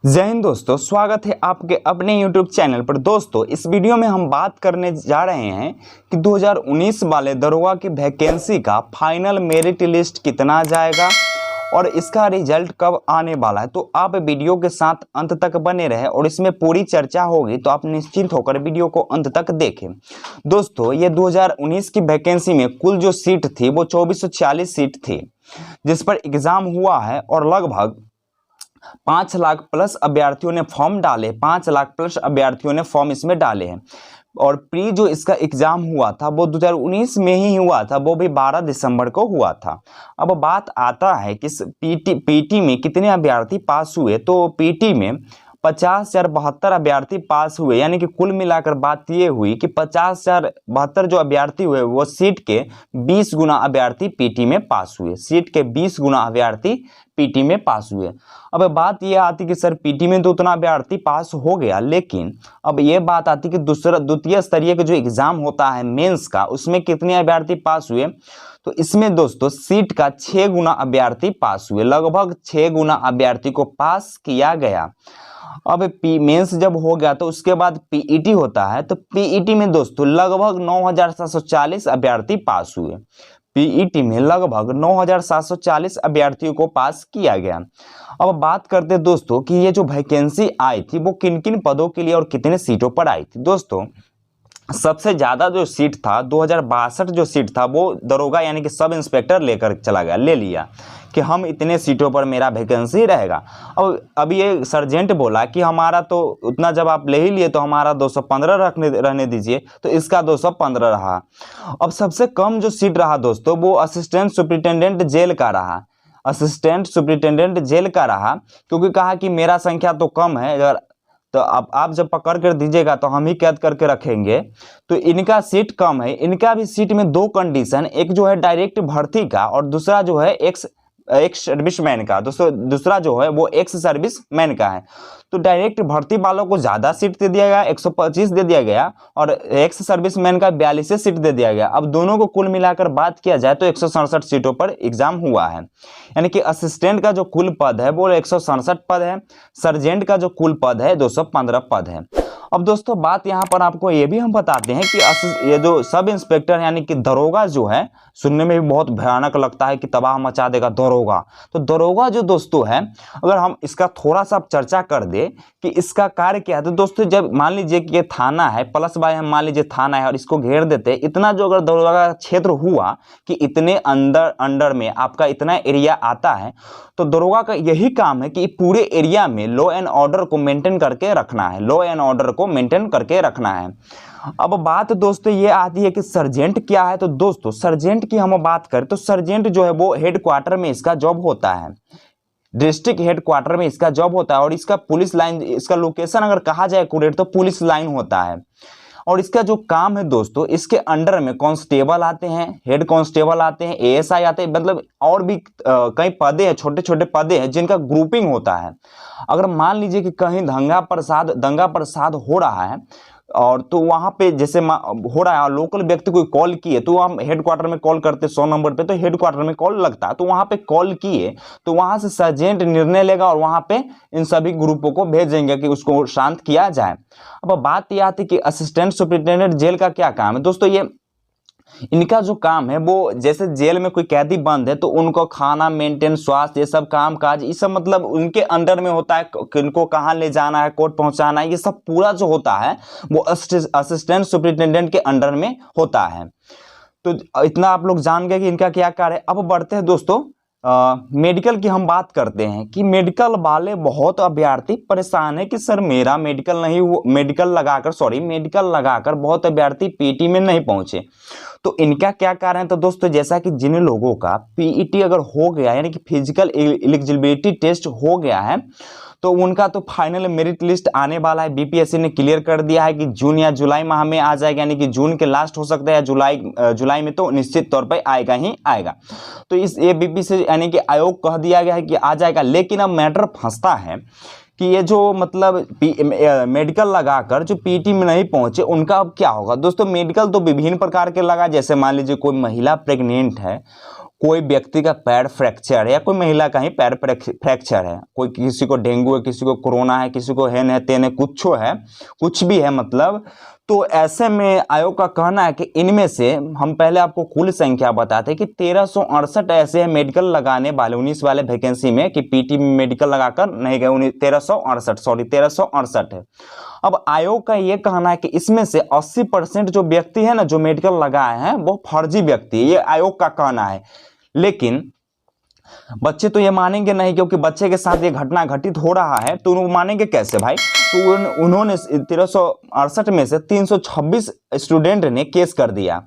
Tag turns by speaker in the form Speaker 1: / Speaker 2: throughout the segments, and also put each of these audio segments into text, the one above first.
Speaker 1: जय हिंद दोस्तों, स्वागत है आपके अपने YouTube चैनल पर। दोस्तों, इस वीडियो में हम बात करने जा रहे हैं कि 2019 वाले दरोगा की वैकेंसी का फाइनल मेरिट लिस्ट कितना जाएगा और इसका रिजल्ट कब आने वाला है। तो आप वीडियो के साथ अंत तक बने रहे और इसमें पूरी चर्चा होगी, तो आप निश्चिंत होकर वीडियो को अंत तक देखें। दोस्तों, ये 2019 की वैकेंसी में कुल जो सीट थी वो 2446 सीट थी, जिस पर एग्जाम हुआ है और लगभग 5 लाख प्लस अभ्यर्थियों ने फॉर्म डाले। 5 लाख प्लस अभ्यर्थियों ने फॉर्म इसमें डाले हैं और प्री जो इसका एग्जाम हुआ था वो 2019 में ही हुआ था, वो भी 12 दिसंबर को हुआ था। अब बात आता है कि पीटी में कितने अभ्यर्थी पास हुए। तो पीटी में 50,072 अभ्यर्थी पास हुए, यानी कि कुल मिलाकर बात ये हुई कि 50,072 जो अभ्यर्थी हुए वो सीट के 20 गुना अभ्यर्थी पीटी में पास हुए। सीट के 20 गुना अभ्यर्थी पीटी में पास हुए। अब बात ये आती कि सर पीटी में तो उतना अभ्यर्थी पास हो गया, लेकिन अब ये बात आती कि द्वितीय स्तरीय का जो एग्जाम होता है मेंस का, उसमें कितने अभ्यर्थी पास हुए। तो इसमें दोस्तों सीट का 6 गुना अभ्यर्थी पास हुए, लगभग 6 गुना अभ्यर्थी को पास किया गया। अब मेंस जब हो गया तो उसके बाद पीईटी होता है। तो पीईटी में दोस्तों लगभग 9,740 अभ्यर्थी पास हुए। पीईटी में लगभग 9,740 अभ्यर्थियों को पास किया गया। अब बात करते हैं दोस्तों कि ये जो वैकेंसी आई थी वो किन किन पदों के लिए और कितने सीटों पर आई थी। दोस्तों, सबसे ज़्यादा जो सीट था 2062 जो सीट था वो दरोगा यानी कि सब इंस्पेक्टर लेकर चला गया, ले लिया कि हम इतने सीटों पर मेरा वैकेंसी रहेगा। अब अभी ये सर्जेंट बोला कि हमारा तो उतना जब आप ले ही लिए तो हमारा 215 रहने दीजिए, तो इसका 215 रहा। अब सबसे कम जो सीट रहा दोस्तों वो असिस्टेंट सुपरिटेंडेंट जेल का रहा। असिस्टेंट सुपरिटेंडेंट जेल का रहा, क्योंकि कहा कि मेरा संख्या तो कम है, अगर तो आप जब पकड़ कर दीजिएगा तो हम ही कैद करके रखेंगे। तो इनका सीट कम है। इनका भी सीट में 2 कंडीशन, एक जो है डायरेक्ट भर्ती का और दूसरा जो है एक्स सर्विसमैन का। दूसरा जो है वो एक्स सर्विसमैन का है। तो डायरेक्ट भर्ती वालों को ज़्यादा सीट दे दिया गया, 125 दे दिया गया, और एक्स सर्विसमैन का 42 सीट दे दिया गया। अब दोनों को कुल मिलाकर बात किया जाए तो 167 सीटों पर एग्जाम हुआ है, यानी कि असिस्टेंट का जो कुल पद है वो 167 पद है, सर्जेंट का जो कुल पद है 215 पद है। अब दोस्तों बात यहाँ पर आपको ये भी हम बताते हैं कि ये जो सब इंस्पेक्टर यानी कि दरोगा जो है, सुनने में भी बहुत भयानक लगता है कि तबाह मचा देगा दरोगा। तो दरोगा जो दोस्तों है, अगर हम इसका थोड़ा सा चर्चा कर दे कि इसका कार्य क्या है। तो दोस्तों जब मान लीजिए कि ये थाना है, प्लस बाय हम मान लीजिए थाना है और इसको घेर देते, इतना जो अगर दरोगा का क्षेत्र हुआ कि इतने अंडर में आपका इतना एरिया आता है, तो दरोगा का यही काम है कि पूरे एरिया में लॉ एंड ऑर्डर को मेंटेन करके रखना है, लॉ एंड ऑर्डर को मेंटेन करके रखना है। अब बात दोस्तों ये आती है कि सर्जेंट क्या है। तो दोस्तों सर्जेंट की हम बात करें तो सर्जेंट जो है वो हेडक्वार्टर में इसका जॉब होता है, डिस्ट्रिक्ट हेडक्वार्टर में इसका जॉब होता है। और इसका पुलिस लाइन, इसका लोकेशन अगर कहा जाए एक्यूरेट तो पुलिस लाइन होता है। और इसका जो काम है दोस्तों, इसके अंडर में कांस्टेबल आते हैं, हेड कांस्टेबल आते हैं, एएसआई आते हैं, मतलब और भी कई पदे हैं, छोटे छोटे पदे हैं जिनका ग्रुपिंग होता है। अगर मान लीजिए कि कहीं दंगा प्रसाद हो रहा है और तो वहां पे जैसे हो रहा है, लोकल व्यक्ति कोई कॉल किए तो हम हेडक्वार्टर में कॉल करते 100 नंबर पे, तो हेडक्वार्टर में कॉल लगता है, तो वहां पे कॉल किए तो वहां से सर्जेंट निर्णय लेगा और वहां पे इन सभी ग्रुपों को भेजेंगे कि उसको शांत किया जाए। अब बात यह आती कि असिस्टेंट सुपरिटेंडेंट जेल का क्या काम है। दोस्तों ये इनका जो काम है वो, जैसे जेल में कोई कैदी बंद है तो उनको खाना, मेंटेन, स्वास्थ्य, ये सब काम काज, ये सब मतलब उनके अंडर में होता है। किनको कहाँ ले जाना है, कोर्ट पहुंचाना है, ये सब पूरा जो होता है वो असिस्टेंट सुपरिटेंडेंट के अंडर में होता है। तो इतना आप लोग जान गए कि इनका क्या कार्य है। अब बढ़ते हैं दोस्तों मेडिकल की हम बात करते हैं कि मेडिकल वाले बहुत अभ्यर्थी परेशान है कि सर मेरा मेडिकल लगाकर बहुत अभ्यर्थी पीटी में नहीं पहुंचे। तो इनका क्या कारण है। तो दोस्तों जैसा कि जिन लोगों का पीईटी अगर हो गया यानी कि फिजिकल एलिजिबिलिटी टेस्ट हो गया है तो उनका तो फाइनल मेरिट लिस्ट आने वाला है। बीपीएससी ने क्लियर कर दिया है कि जून या जुलाई माह में आ जाएगा, यानी कि जून के लास्ट हो सकता है या जुलाई में तो निश्चित तौर पर आएगा ही आएगा। तो इस बीपीएससी यानी कि आयोग कह दिया गया है कि आ जाएगा। लेकिन अब मैटर फंसता है कि ये जो मतलब मेडिकल लगाकर जो पीटी में नहीं पहुंचे उनका अब क्या होगा। दोस्तों मेडिकल तो विभिन्न प्रकार के लगा, जैसे मान लीजिए कोई महिला प्रेग्नेंट है, कोई व्यक्ति का पैर फ्रैक्चर है या कोई महिला का ही पैर फ्रैक्चर है, कोई किसी को डेंगू है, किसी को कोरोना है, किसी को हेन है तेन है, कुछ भी है मतलब। तो ऐसे में आयोग का कहना है कि इनमें से हम पहले आपको कुल संख्या बताते हैं कि 1368 ऐसे मेडिकल लगाने वाले 19 वाले वैकेंसी में कि पीटी मेडिकल लगाकर नहीं गए, 1368 है। अब आयोग का ये कहना है कि इसमें से 80% जो व्यक्ति है ना, जो मेडिकल लगाए हैं वो फर्जी व्यक्ति है, ये आयोग का कहना है। लेकिन बच्चे तो ये मानेंगे नहीं, क्योंकि बच्चे के साथ ये घटना घटित हो रहा है, तो वो मानेंगे कैसे भाई। तो उन्होंने 1368 में से 326 स्टूडेंट ने केस कर दिया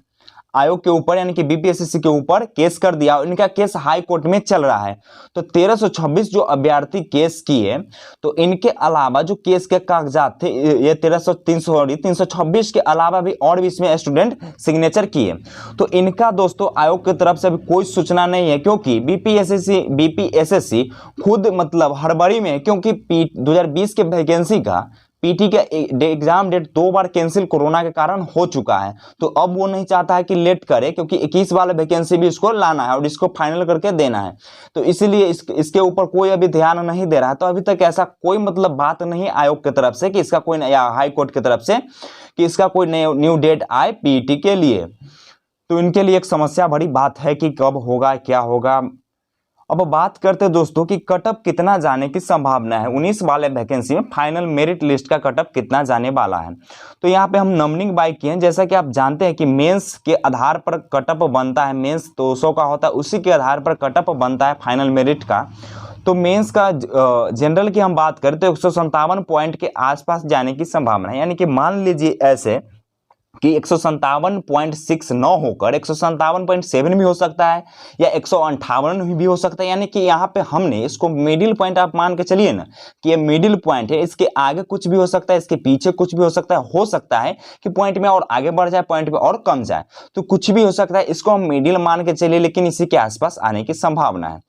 Speaker 1: आयोग के ऊपर, यानी कि बीपीएससी के ऊपर केस कर दिया। इनका केस हाई कोर्ट में चल रहा है। तो 1326 जो अभ्यर्थी केस किए, तो इनके अलावा जो केस के कागजात थे, ये 326 के अलावा भी और भी इसमें स्टूडेंट सिग्नेचर किए। तो इनका दोस्तों आयोग की तरफ से अभी कोई सूचना नहीं है, क्योंकि बीपीएससी खुद मतलब हड़बड़ी में है, क्योंकि 2020 के वैकेंसी का पीटी का एग्जाम डेट 2 बार कैंसिल कोरोना के कारण हो चुका है। तो अब वो नहीं चाहता है कि लेट करे, क्योंकि 21 वाला वैकेंसी भी इसको लाना है और इसको फाइनल करके देना है। तो इसीलिए इसके ऊपर कोई अभी ध्यान नहीं दे रहा है। तो अभी तक ऐसा कोई मतलब बात नहीं आयोग की तरफ से कि इसका कोई, या हाई कोर्ट की तरफ से कि इसका कोई न्यू डेट आए पीटी के लिए। तो इनके लिए एक समस्या बड़ी बात है कि कब होगा, क्या होगा। अब बात करते हैं दोस्तों कि कटअप कितना जाने की संभावना है 19 वाले वैकेंसी में, फाइनल मेरिट लिस्ट का कटअप कितना जाने वाला है। तो यहाँ पे हम नंबरिंग बाय किए हैं। जैसा कि आप जानते हैं कि मेंस के आधार पर कटअप बनता है, मेंस 200 का होता है, उसी के आधार पर कटअप बनता है फाइनल मेरिट का। तो मेंस का जनरल की हम बात करें तो 157 पॉइंट के आसपास जाने की संभावना है। यानी कि मान लीजिए ऐसे कि 157.69 होकर 157.7 भी हो सकता है, या 158 भी हो सकता है। यानी कि यहाँ पे हमने इसको मिडिल पॉइंट आप मान के चलिए ना कि ये मिडिल पॉइंट है, इसके आगे कुछ भी हो सकता है, इसके पीछे कुछ भी हो सकता है कि पॉइंट में और आगे बढ़ जाए, पॉइंट में और कम जाए, तो कुछ भी हो सकता है। इसको हम मिडिल मान के चलिए, लेकिन इसी के आसपास आने की संभावना है।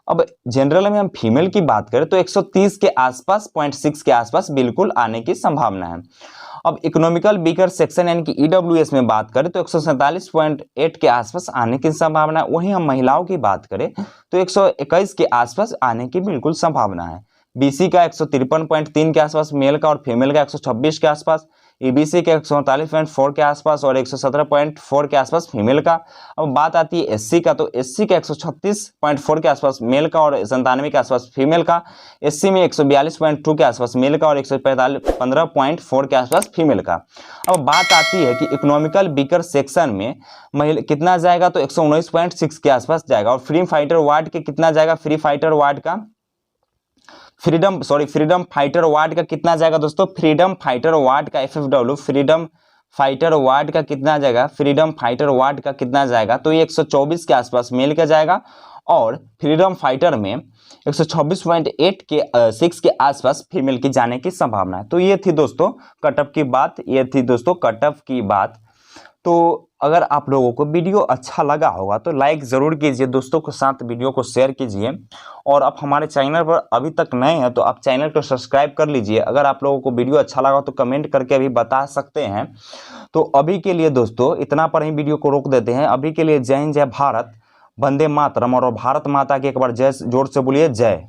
Speaker 1: अब जनरल में हम फीमेल की बात करें तो 130 के आसपास, 0.6 के आसपास बिल्कुल आने की संभावना है। अब इकोनॉमिकल वीकर सेक्शन यानी कि ईडब्ल्यूएस में बात करें तो 147.8 के आसपास आने की संभावना है। वहीं हम महिलाओं की बात करें तो 121 के आसपास आने की बिल्कुल संभावना है। बीसी का 153.3 के आसपास मेल का, और फीमेल का 126 के आसपास, ईबीसी के 139.4 के आसपास और 117.4 के आसपास फीमेल का। अब बात आती है एससी का, तो एससी का 136.4 के आसपास मेल का और 97 के आसपास फीमेल का। एससी में 142.2 के आसपास मेल का और 115.4 के आसपास फीमेल का। अब बात आती है कि इकोनॉमिकल वीकर सेक्शन में महिला कितना जाएगा, तो 119.6 के आसपास जाएगा। और फ्रीडम फाइटर वार्ड के कितना जाएगा, फ्रीडम फाइटर वार्ड का कितना जाएगा दोस्तों, फ्रीडम फाइटर वार्ड का FFW फ्रीडम फाइटर वार्ड का कितना जाएगा, फ्रीडम फाइटर वार्ड का कितना जाएगा, तो ये 124 के आसपास मेल का जाएगा। और फ्रीडम फाइटर में 126.8 के 6 के आसपास फीमेल की जाने की संभावना है। तो ये थी दोस्तों कटअप की बात। तो अगर आप लोगों को वीडियो अच्छा लगा होगा तो लाइक ज़रूर कीजिए, दोस्तों के साथ वीडियो को शेयर कीजिए। और आप हमारे चैनल पर अभी तक नए हैं तो आप चैनल को सब्सक्राइब कर लीजिए। अगर आप लोगों को वीडियो अच्छा लगा तो कमेंट करके भी बता सकते हैं। तो अभी के लिए दोस्तों इतना पर ही वीडियो को रोक देते हैं। अभी के लिए जय हिंद, जय भारत, वंदे मातरम। और भारत माता की एक बार जय जोर से बोलिए जय।